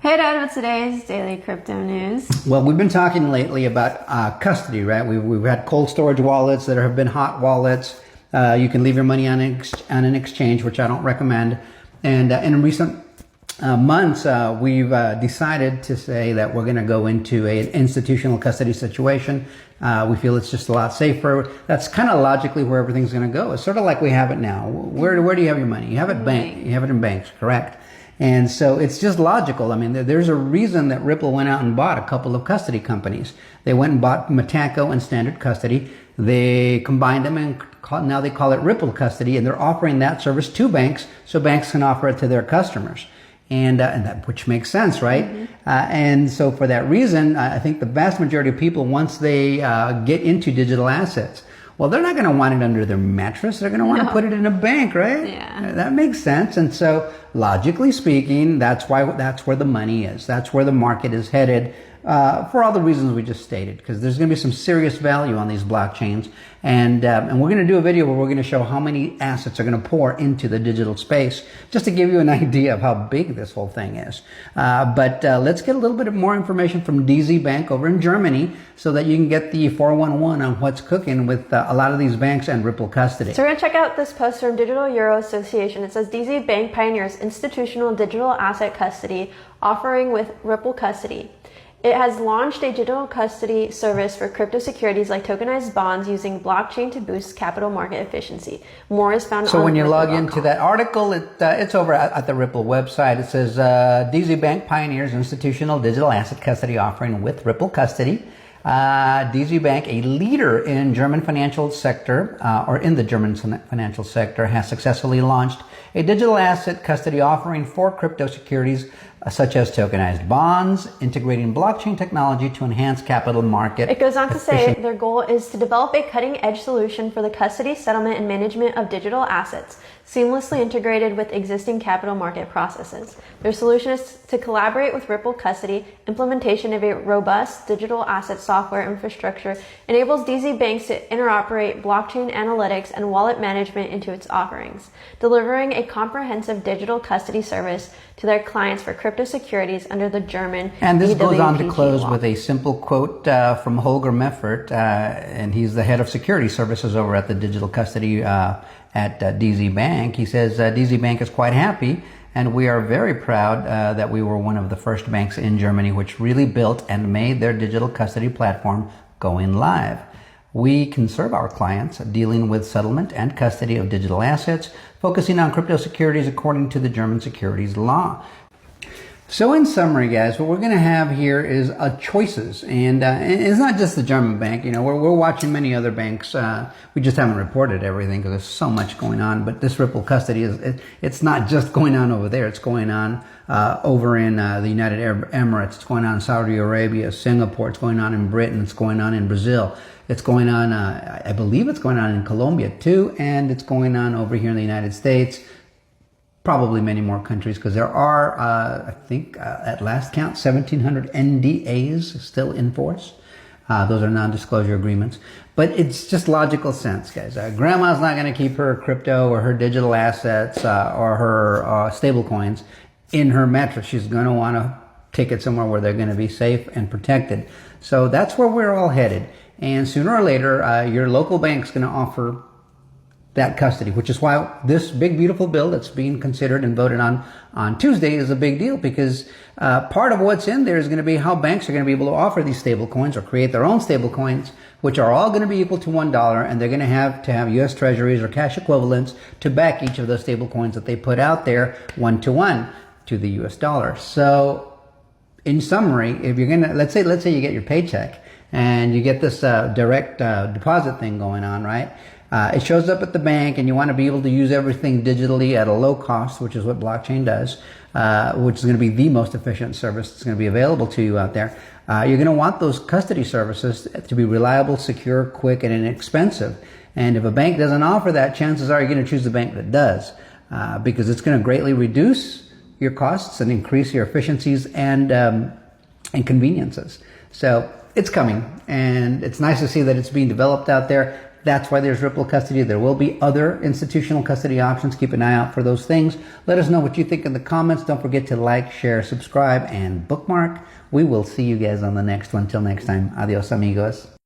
Hey Dad, what's today's daily crypto news? Well, we've been talking lately about custody, right? We've had cold storage wallets that have been hot wallets. You can leave your money on an exchange, which I don't recommend. And in recent months, we've decided to say that we're going to go into an institutional custody situation. We feel it's just a lot safer. That's kind of logically where everything's going to go. It's sort of like we have it now. Where do you have your money? You have it You have it in banks, correct? And so it's just logical. I mean, there's a reason that Ripple went out and bought a couple of custody companies. They went and bought Metaco and Standard Custody. They combined them and now they call it Ripple Custody, and they're offering that service to banks so banks can offer it to their customers. And that, which makes sense, right? Mm-hmm. And so for that reason, I think the vast majority of people, once they get into digital assets, well, they're not going to want it under their mattress. They're going to want to put it in a bank, right? Yeah. That makes sense. And so, logically speaking, that's where the money is. That's where the market is headed, for all the reasons we just stated. Because there's going to be some serious value on these blockchains, and we're going to do a video where we're going to show how many assets are going to pour into the digital space, just to give you an idea of how big this whole thing is. But let's get a little bit more information from DZ Bank over in Germany, so that you can get the 411 on what's cooking with a lot of these banks and Ripple Custody. So we're going to check out this post from Digital Euro Association. It says DZ Bank pioneers institutional digital asset custody offering with Ripple Custody. It has launched a digital custody service for crypto securities like tokenized bonds using blockchain to boost capital market efficiency. More is found on So when you log Ripple.com. into that article, it's over at the Ripple website. It says DZ Bank pioneers institutional digital asset custody offering with Ripple Custody. DZ Bank, a leader in German financial sector, or in the German financial sector, has successfully launched a digital asset custody offering for crypto securities such as tokenized bonds, integrating blockchain technology to enhance capital market. It goes on to say their goal is to develop a cutting-edge solution for the custody, settlement, and management of digital assets, seamlessly integrated with existing capital market processes. Their solution is to collaborate with Ripple Custody. Implementation of a robust digital asset software infrastructure enables DZ Banks to interoperate blockchain analytics and wallet management into its offerings, delivering a comprehensive digital custody service to their clients for crypto securities under the German And this goes on to close law. with a simple quote from Holger Meffert, and he's the head of security services over at the digital custody at DZ Bank. He says DZ Bank is quite happy, and we are very proud that we were one of the first banks in Germany which really built and made their digital custody platform going live. We can serve our clients dealing with settlement and custody of digital assets, focusing on crypto securities according to the German securities law. So in summary, guys, what we're going to have here is choices, and it's not just the German bank. You know, we're watching many other banks. We just haven't reported everything because there's so much going on. But this Ripple Custody it's not just going on over there. It's going on over in the United Arab Emirates. It's going on in Saudi Arabia, Singapore. It's going on in Britain. It's going on in Brazil. It's going on, I believe it's going on in Colombia too, and it's going on over here in the United States. Probably many more countries, because there are, I think, at last count, 1,700 NDAs still in force. Those are non-disclosure agreements. But it's just logical sense, guys. Grandma's not going to keep her crypto or her digital assets or her stable coins in her mattress. She's going to want to take it somewhere where they're going to be safe and protected. So that's where we're all headed. And sooner or later, your local bank's going to offer that custody, which is why this big, beautiful bill that's being considered and voted on Tuesday is a big deal, because part of what's in there is going to be how banks are going to be able to offer these stable coins or create their own stable coins, which are all going to be equal to $1, and they're going to have U.S. Treasuries or cash equivalents to back each of those stable coins that they put out there 1-to-1 to the U.S. dollar. So in summary, if you're going to, let's say you get your paycheck and you get this direct deposit thing going on, right? It shows up at the bank, and you want to be able to use everything digitally at a low cost, which is what blockchain does, which is going to be the most efficient service that's going to be available to you out there. You're going to want those custody services to be reliable, secure, quick, and inexpensive. And if a bank doesn't offer that, chances are you're going to choose the bank that does, because it's going to greatly reduce your costs and increase your efficiencies and conveniences. So it's coming, and it's nice to see that it's being developed out there. That's why there's Ripple Custody. There will be other institutional custody options. Keep an eye out for those things. Let us know what you think in the comments. Don't forget to like, share, subscribe, and bookmark. We will see you guys on the next one. Till next time. Adios, amigos.